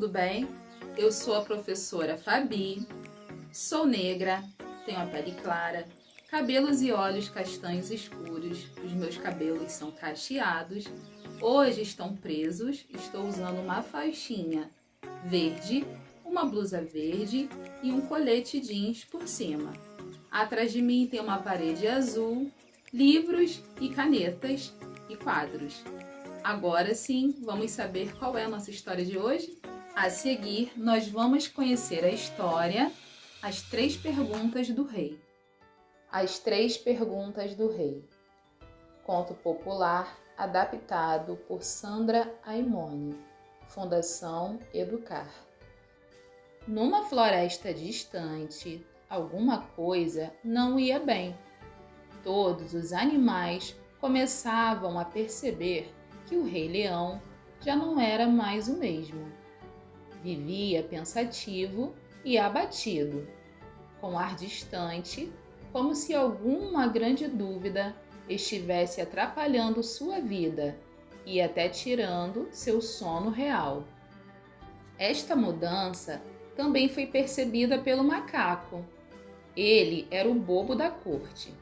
tudo bem? Eu sou a professora Fabi, sou negra, tenho a pele clara, cabelos e olhos castanhos escuros, os meus cabelos são cacheados, hoje estão presos, estou usando uma faixinha verde, uma blusa verde e um colete jeans por cima. Atrás de mim tem uma parede azul, livros e canetas e quadros. Agora sim, vamos saber qual é a nossa história de hoje? A seguir, nós vamos conhecer a história As Três Perguntas do Rei. As Três Perguntas do Rei. Conto popular adaptado por Sandra Aimone. Fundação Educar. Numa floresta distante, alguma coisa não ia bem. Todos os animais começavam a perceber que o Rei Leão já não era mais o mesmo. Vivia pensativo e abatido, com ar distante, como se alguma grande dúvida estivesse atrapalhando sua vida e até tirando seu sono real. Esta mudança também foi percebida pelo macaco. Ele era o bobo da corte.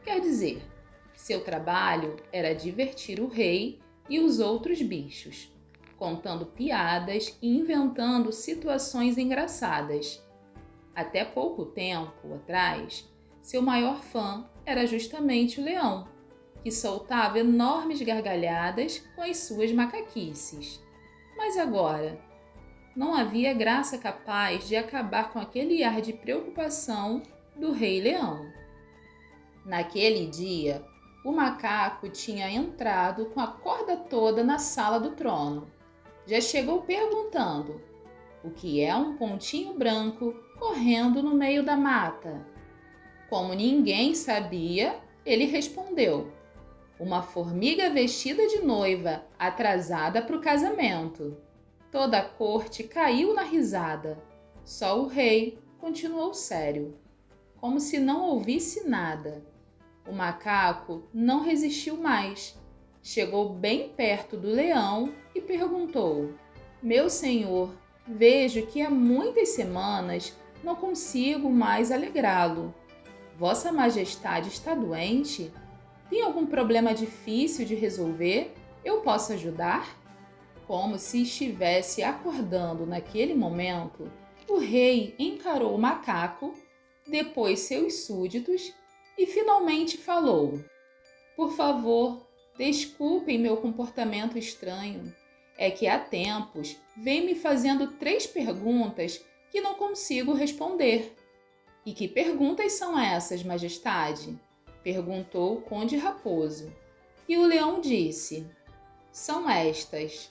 Quer dizer, seu trabalho era divertir o rei e os outros bichos, contando piadas e inventando situações engraçadas. Até pouco tempo atrás, seu maior fã era justamente o leão, que soltava enormes gargalhadas com as suas macaquices. Mas agora, não havia graça capaz de acabar com aquele ar de preocupação do Rei Leão. Naquele dia, o macaco tinha entrado com a corda toda na sala do trono. Já chegou perguntando: o que é um pontinho branco correndo no meio da mata? Como ninguém sabia, ele respondeu: uma formiga vestida de noiva, atrasada para o casamento. Toda a corte caiu na risada. Só o rei continuou sério, como se não ouvisse nada. O macaco não resistiu mais. Chegou bem perto do leão e perguntou: meu senhor, vejo que há muitas semanas não consigo mais alegrá-lo. Vossa Majestade está doente? Tem algum problema difícil de resolver? Eu posso ajudar? Como se estivesse acordando naquele momento, o rei encarou o macaco, depois seus súditos e finalmente falou: por favor, desculpem meu comportamento estranho. É que há tempos vem me fazendo 3 perguntas que não consigo responder. E que perguntas são essas, Majestade? Perguntou o Conde Raposo. E o leão disse: são estas.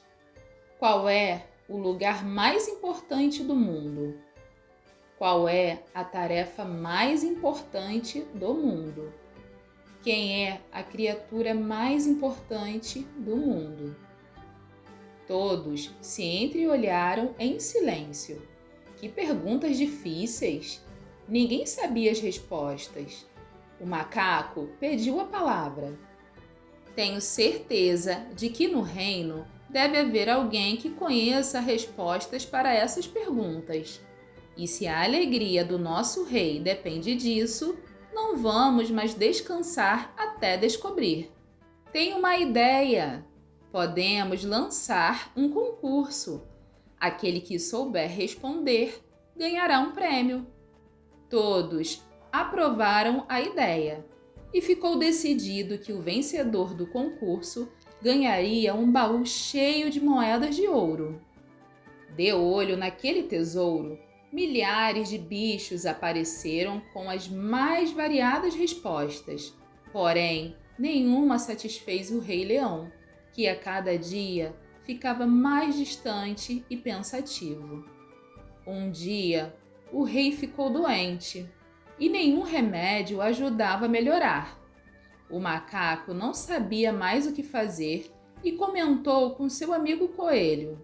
Qual é o lugar mais importante do mundo? Qual é a tarefa mais importante do mundo? Quem é a criatura mais importante do mundo? Todos se entreolharam em silêncio. Que perguntas difíceis! Ninguém sabia as respostas. O macaco pediu a palavra. Tenho certeza de que no reino deve haver alguém que conheça respostas para essas perguntas. E se a alegria do nosso rei depende disso, não vamos mais descansar até descobrir. Tenho uma ideia! Podemos lançar um concurso. Aquele que souber responder ganhará um prêmio. Todos aprovaram a ideia e ficou decidido que o vencedor do concurso ganharia um baú cheio de moedas de ouro. De olho naquele tesouro, milhares de bichos apareceram com as mais variadas respostas. Porém, nenhuma satisfez o Rei Leão, que a cada dia ficava mais distante e pensativo. Um dia, o rei ficou doente e nenhum remédio o ajudava a melhorar. O macaco não sabia mais o que fazer e comentou com seu amigo coelho: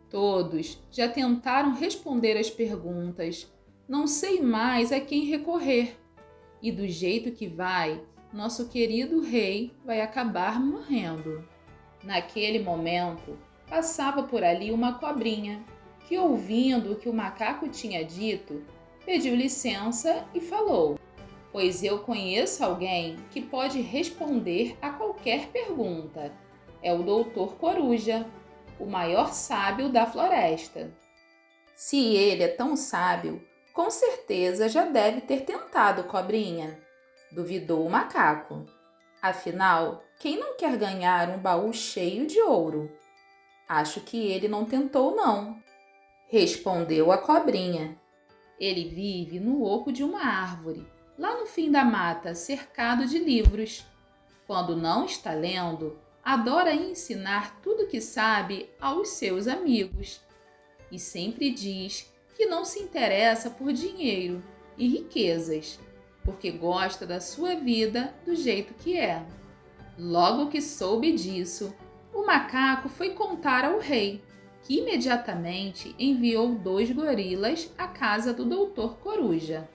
todos já tentaram responder as perguntas, não sei mais a quem recorrer. E do jeito que vai, nosso querido rei vai acabar morrendo. Naquele momento, passava por ali uma cobrinha que, ouvindo o que o macaco tinha dito, pediu licença e falou: "Pois eu conheço alguém que pode responder a qualquer pergunta. É o Doutor Coruja, o maior sábio da floresta. Se ele é tão sábio, com certeza já deve ter tentado, cobrinha", duvidou o macaco. "Afinal, quem não quer ganhar um baú cheio de ouro? Acho que ele não tentou, não", respondeu a cobrinha. "Ele vive no oco de uma árvore, lá no fim da mata, cercado de livros. Quando não está lendo, adora ensinar tudo o que sabe aos seus amigos. E sempre diz que não se interessa por dinheiro e riquezas, porque gosta da sua vida do jeito que é." Logo que soube disso, o macaco foi contar ao rei, que imediatamente enviou 2 gorilas à casa do Doutor Coruja,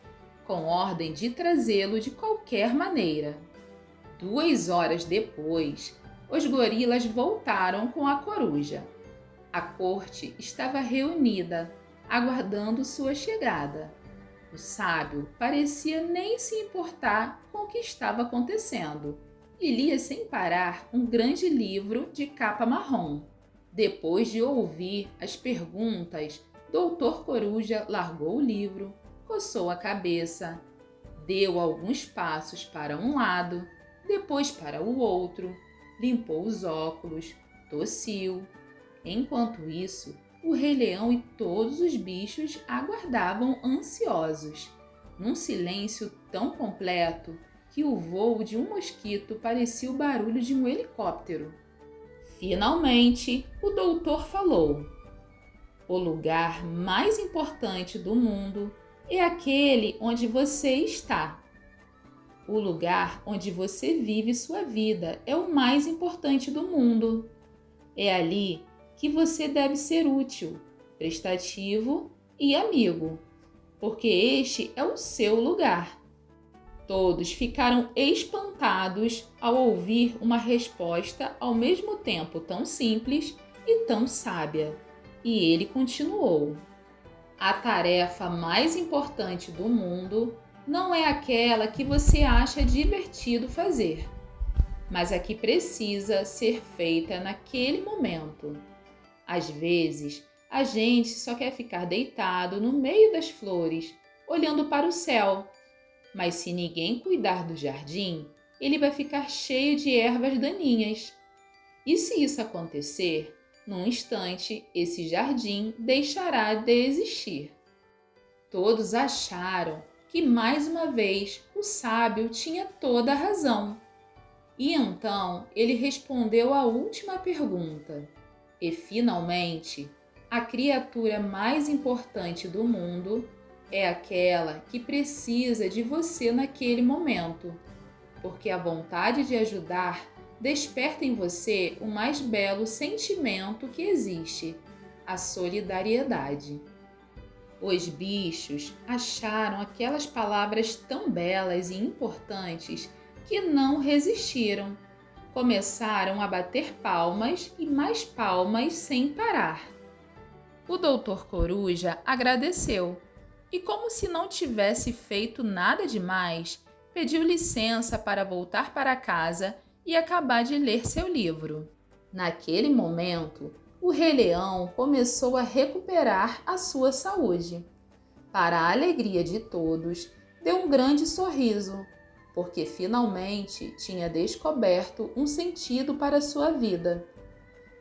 com ordem de trazê-lo de qualquer maneira. 2 horas depois, os gorilas voltaram com a coruja. A corte estava reunida, aguardando sua chegada. O sábio parecia nem se importar com o que estava acontecendo e lia sem parar um grande livro de capa marrom. Depois de ouvir as perguntas, Doutor Coruja largou o livro, coçou a cabeça, deu alguns passos para um lado, depois para o outro, limpou os óculos, tossiu. Enquanto isso, o Rei Leão e todos os bichos aguardavam ansiosos, num silêncio tão completo que o voo de um mosquito parecia o barulho de um helicóptero. Finalmente, o doutor falou: "O lugar mais importante do mundo é aquele onde você está. O lugar onde você vive sua vida é o mais importante do mundo. É ali que você deve ser útil, prestativo e amigo, porque este é o seu lugar." Todos ficaram espantados ao ouvir uma resposta ao mesmo tempo tão simples e tão sábia. E ele continuou: "A tarefa mais importante do mundo não é aquela que você acha divertido fazer, mas a que precisa ser feita naquele momento. Às vezes, a gente só quer ficar deitado no meio das flores, olhando para o céu. Mas se ninguém cuidar do jardim, ele vai ficar cheio de ervas daninhas. E se isso acontecer, num instante, esse jardim deixará de existir." Todos acharam que, mais uma vez, o sábio tinha toda a razão. E então ele respondeu à última pergunta. E, finalmente, a criatura mais importante do mundo é aquela que precisa de você naquele momento, porque a vontade de ajudar desperta em você o mais belo sentimento que existe, a solidariedade. Os bichos acharam aquelas palavras tão belas e importantes que não resistiram. Começaram a bater palmas e mais palmas sem parar. O Doutor Coruja agradeceu e, como se não tivesse feito nada demais, pediu licença para voltar para casa e acabar de ler seu livro. Naquele momento, o Rei Leão começou a recuperar a sua saúde. Para a alegria de todos, deu um grande sorriso, porque finalmente tinha descoberto um sentido para sua vida.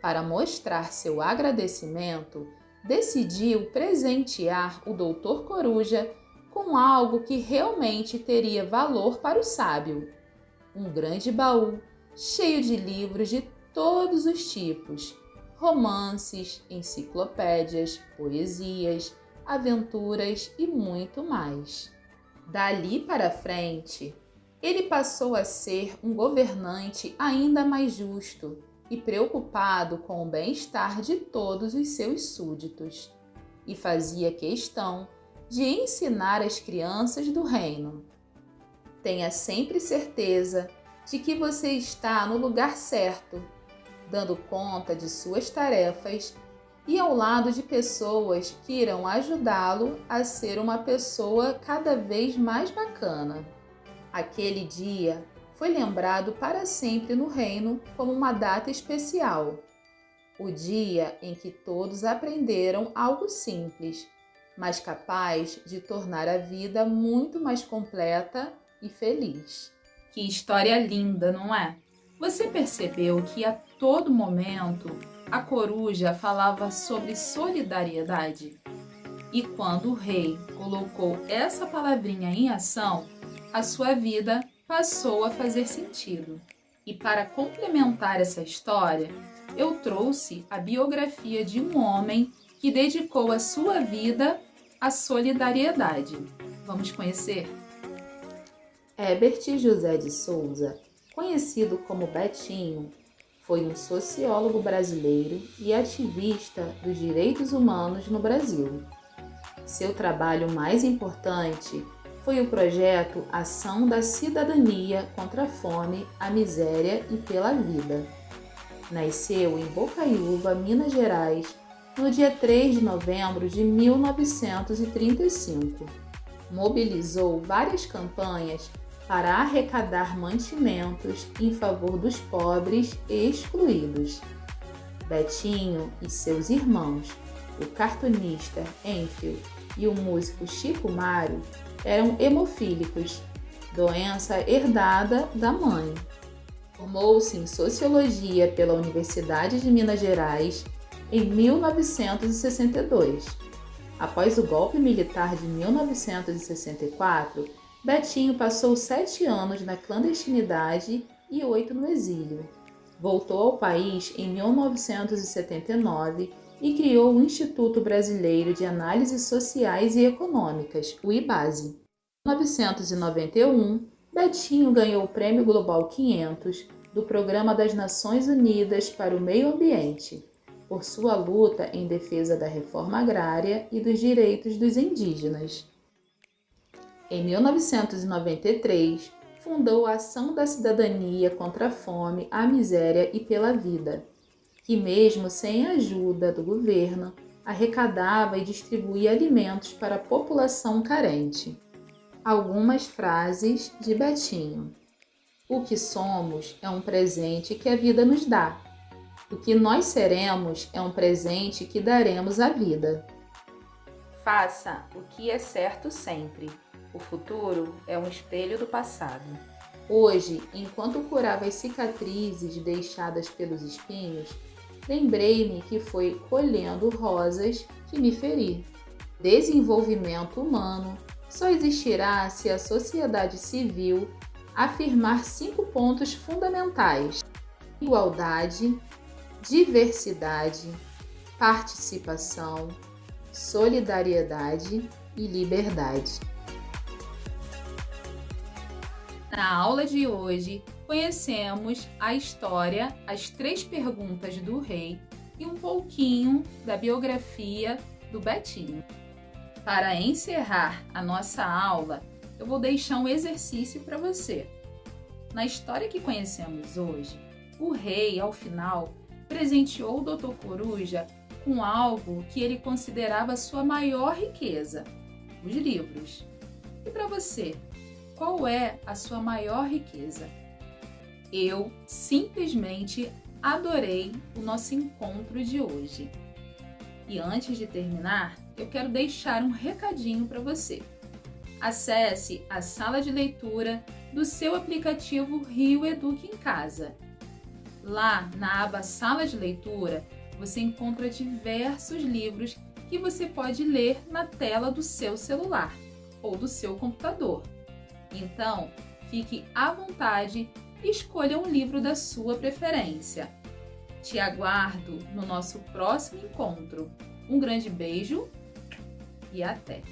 Para mostrar seu agradecimento, decidiu presentear o Doutor Coruja com algo que realmente teria valor para o sábio: um grande baú cheio de livros de todos os tipos, romances, enciclopédias, poesias, aventuras e muito mais. Dali para frente, ele passou a ser um governante ainda mais justo e preocupado com o bem-estar de todos os seus súditos, e fazia questão de ensinar as crianças do reino: "Tenha sempre certeza de que você está no lugar certo, dando conta de suas tarefas e ao lado de pessoas que irão ajudá-lo a ser uma pessoa cada vez mais bacana. Aquele dia foi lembrado para sempre no reino como uma data especial, o dia em que todos aprenderam algo simples, mas capaz de tornar a vida muito mais completa e feliz. Que história linda, não é? Você percebeu que a todo momento a coruja falava sobre solidariedade? E quando o rei colocou essa palavrinha em ação, a sua vida passou a fazer sentido. E para complementar essa história, eu trouxe a biografia de um homem que dedicou a sua vida à solidariedade. Vamos conhecer? Herbert José de Souza, conhecido como Betinho, foi um sociólogo brasileiro e ativista dos direitos humanos no Brasil. Seu trabalho mais importante foi o projeto Ação da Cidadania contra a Fome, a Miséria e pela Vida. Nasceu em Bocaiúva, Minas Gerais, no dia 3 de novembro de 1935. Mobilizou várias campanhas para arrecadar mantimentos em favor dos pobres e excluídos. Betinho e seus irmãos, o cartunista Enfield e o músico Chico Mário, eram hemofílicos, doença herdada da mãe. Formou-se em Sociologia pela Universidade de Minas Gerais em 1962. Após o golpe militar de 1964, Betinho passou 7 anos na clandestinidade e 8 no exílio. Voltou ao país em 1979 e criou o Instituto Brasileiro de Análises Sociais e Econômicas, o IBASE. Em 1991, Betinho ganhou o Prêmio Global 500 do Programa das Nações Unidas para o Meio Ambiente, por sua luta em defesa da reforma agrária e dos direitos dos indígenas. Em 1993, fundou a Ação da Cidadania contra a Fome, a Miséria e pela Vida, que mesmo sem a ajuda do governo, arrecadava e distribuía alimentos para a população carente. Algumas frases de Betinho. O que somos é um presente que a vida nos dá. O que nós seremos é um presente que daremos à vida. Faça o que é certo sempre. O futuro é um espelho do passado. Hoje, enquanto curava as cicatrizes deixadas pelos espinhos, lembrei-me que foi colhendo rosas que me feri. Desenvolvimento humano só existirá se a sociedade civil afirmar 5 pontos fundamentais: igualdade, diversidade, participação, solidariedade e liberdade. Na aula de hoje, conhecemos a história, as 3 perguntas do rei e um pouquinho da biografia do Betinho. Para encerrar a nossa aula, eu vou deixar um exercício para você. Na história que conhecemos hoje, o rei, ao final, presenteou o Dr. Coruja com algo que ele considerava sua maior riqueza, os livros. E para você, qual é a sua maior riqueza? Eu simplesmente adorei o nosso encontro de hoje. E antes de terminar, eu quero deixar um recadinho para você. Acesse a sala de leitura do seu aplicativo Rio Eduque em Casa. Lá, na aba Sala de Leitura, você encontra diversos livros que você pode ler na tela do seu celular ou do seu computador. Então, fique à vontade e escolha um livro da sua preferência. Te aguardo no nosso próximo encontro. Um grande beijo e até!